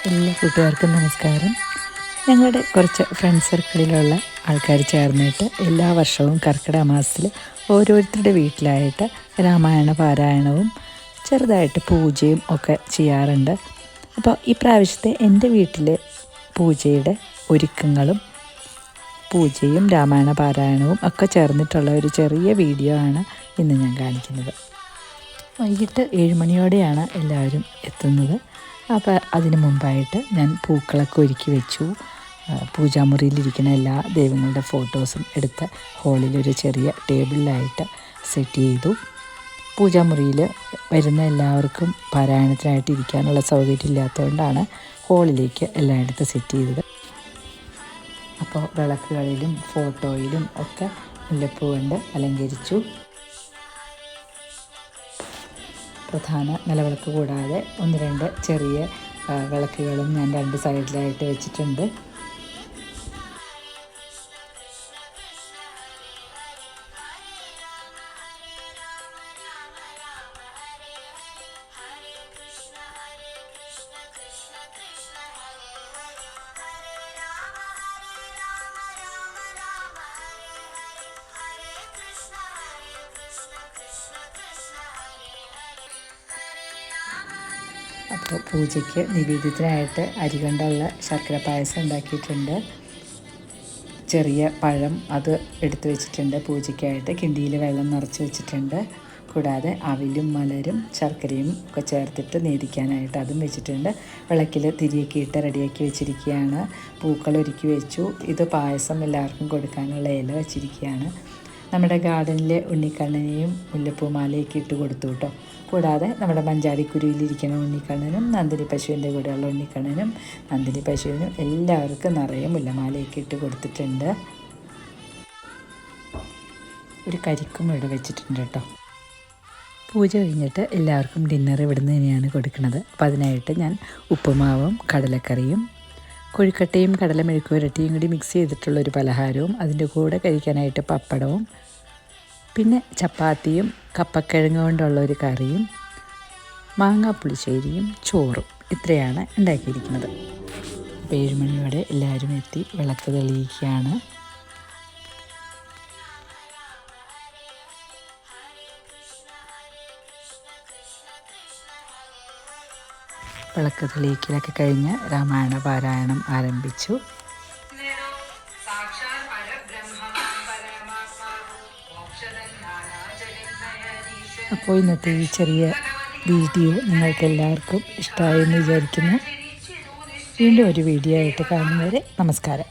എല്ലാ കൂട്ടുകാർക്കും നമസ്കാരം. ഞങ്ങളുടെ കുറച്ച് ഫ്രണ്ട് സർക്കിളിലുള്ള ആൾക്കാർ ചേർന്നിട്ട് എല്ലാ വർഷവും കർക്കിടക മാസത്തിൽ ഓരോരുത്തരുടെ വീട്ടിലായിട്ട് രാമായണ പാരായണവും ചെറുതായിട്ട് പൂജയും ഒക്കെ ചെയ്യാറുണ്ട്. അപ്പോൾ ഈ പ്രാവശ്യത്തെ എൻ്റെ വീട്ടിലെ പൂജയുടെ ഒരുക്കങ്ങളും പൂജയും രാമായണ പാരായണവും ഒക്കെ ചേർന്നിട്ടുള്ള ഒരു ചെറിയ വീഡിയോ ആണ് ഇന്ന് ഞാൻ കാണിക്കുന്നത്. വൈകിട്ട് 7 മണിയോടെയാണ് എല്ലാവരും എത്തുന്നത്. അപ്പോൾ അതിന് മുമ്പായിട്ട് ഞാൻ പൂക്കളൊക്കെ ഒരുക്കി വെച്ചു. പൂജാമുറിയിലിരിക്കുന്ന എല്ലാ ദൈവങ്ങളുടെ ഫോട്ടോസും എടുത്ത് ഹോളിലൊരു ചെറിയ ടേബിളിലായിട്ട് സെറ്റ് ചെയ്തു. പൂജാമുറിയിൽ വരുന്ന എല്ലാവർക്കും പാരായണത്തിനായിട്ട് ഇരിക്കാനുള്ള സൗകര്യം ഇല്ലാത്തതുകൊണ്ടാണ് ഹോളിലേക്ക് എല്ലായിടത്തും സെറ്റ് ചെയ്തത്. അപ്പോൾ വിളക്കുകളിലും ഫോട്ടോയിലും ഒക്കെ മുല്ലപ്പൂ കൊണ്ട് അലങ്കരിച്ചു. പ്രധാന നിലവിളക്ക് കൂടാതെ 1-2 ചെറിയ വിളക്കുകളും ഞാൻ 2 സൈഡിലായിട്ട് വെച്ചിട്ടുണ്ട്. അപ്പോൾ പൂജയ്ക്ക് നിവേദ്യത്തിനായിട്ട് അരി കൊണ്ടുള്ള ശർക്കര പായസം ഉണ്ടാക്കിയിട്ടുണ്ട്. ചെറിയ പഴം അത് എടുത്തു വെച്ചിട്ടുണ്ട്. പൂജയ്ക്കായിട്ട് കിണ്ടിയിൽ വെള്ളം നിറച്ച് വെച്ചിട്ടുണ്ട്. കൂടാതെ അവിലും മലരും ശർക്കരയും ഒക്കെ ചേർത്തിട്ട് നേദിക്കാനായിട്ട് അതും വെച്ചിട്ടുണ്ട്. വിളക്കിൽ തിരിയൊക്കെ ഇട്ട് റെഡിയാക്കി വെച്ചിരിക്കുകയാണ്. പൂക്കൾ ഒരുക്കി വെച്ചു. ഇത് പായസം എല്ലാവർക്കും കൊടുക്കാനുള്ള ഇല വെച്ചിരിക്കുകയാണ്. നമ്മുടെ ഗാർഡനിലെ ഉണ്ണിക്കണ്ണനെയും മുല്ലപ്പൂമാലയൊക്കെ ഇട്ട് കൊടുത്തു കേട്ടോ. കൂടാതെ നമ്മുടെ മഞ്ചാടിക്കുരുവിലിരിക്കുന്ന ഉണ്ണിക്കണ്ണനും നന്ദിനി പശുവിൻ്റെ കൂടെയുള്ള ഉണ്ണിക്കണ്ണനും നന്ദിനി പശുവിനും എല്ലാവർക്കും നിറയെ മുല്ലമാലയൊക്കെ ഇട്ട് കൊടുത്തിട്ടുണ്ട്. ഒരു കരിക്കും ഇവിടെ വെച്ചിട്ടുണ്ട് കേട്ടോ. പൂജ കഴിഞ്ഞിട്ട് എല്ലാവർക്കും ഡിന്നർ ഇവിടുന്ന് തന്നെയാണ് കൊടുക്കുന്നത്. അപ്പോൾ അതിനായിട്ട് ഞാൻ ഉപ്പുമാവും കടലക്കറിയും കൊഴുക്കട്ടയും കടല മെഴുക്കുവരട്ടിയും കൂടി മിക്സ് ചെയ്തിട്ടുള്ളൊരു പലഹാരവും അതിൻ്റെ കൂടെ കഴിക്കാനായിട്ട് പപ്പടവും പിന്നെ ചപ്പാത്തിയും കപ്പക്കിഴങ്ങ് കൊണ്ടുള്ള ഒരു കറിയും മാങ്ങാപ്പുളിശ്ശേരിയും ചോറും ഇത്രയാണ് ഉണ്ടാക്കിയിരിക്കുന്നത്. അപ്പോൾ 7 മണിയോടെ എല്ലാവരും എത്തി വിളക്ക് തെളിയിക്കുകയാണ്. വിളക്ക് തെളിയിക്കലൊക്കെ കഴിഞ്ഞ് രാമായണ പാരായണം ആരംഭിച്ചു. അപ്പോൾ ഇന്നത്തെ ഈ ചെറിയ വീഡിയോ നിങ്ങൾക്ക് എല്ലാവർക്കും ഇഷ്ടമായെന്ന് വിചാരിക്കുന്നു. വീണ്ടും ഒരു വീഡിയോ ആയിട്ട് കാണുന്നവരെ നമസ്കാരം.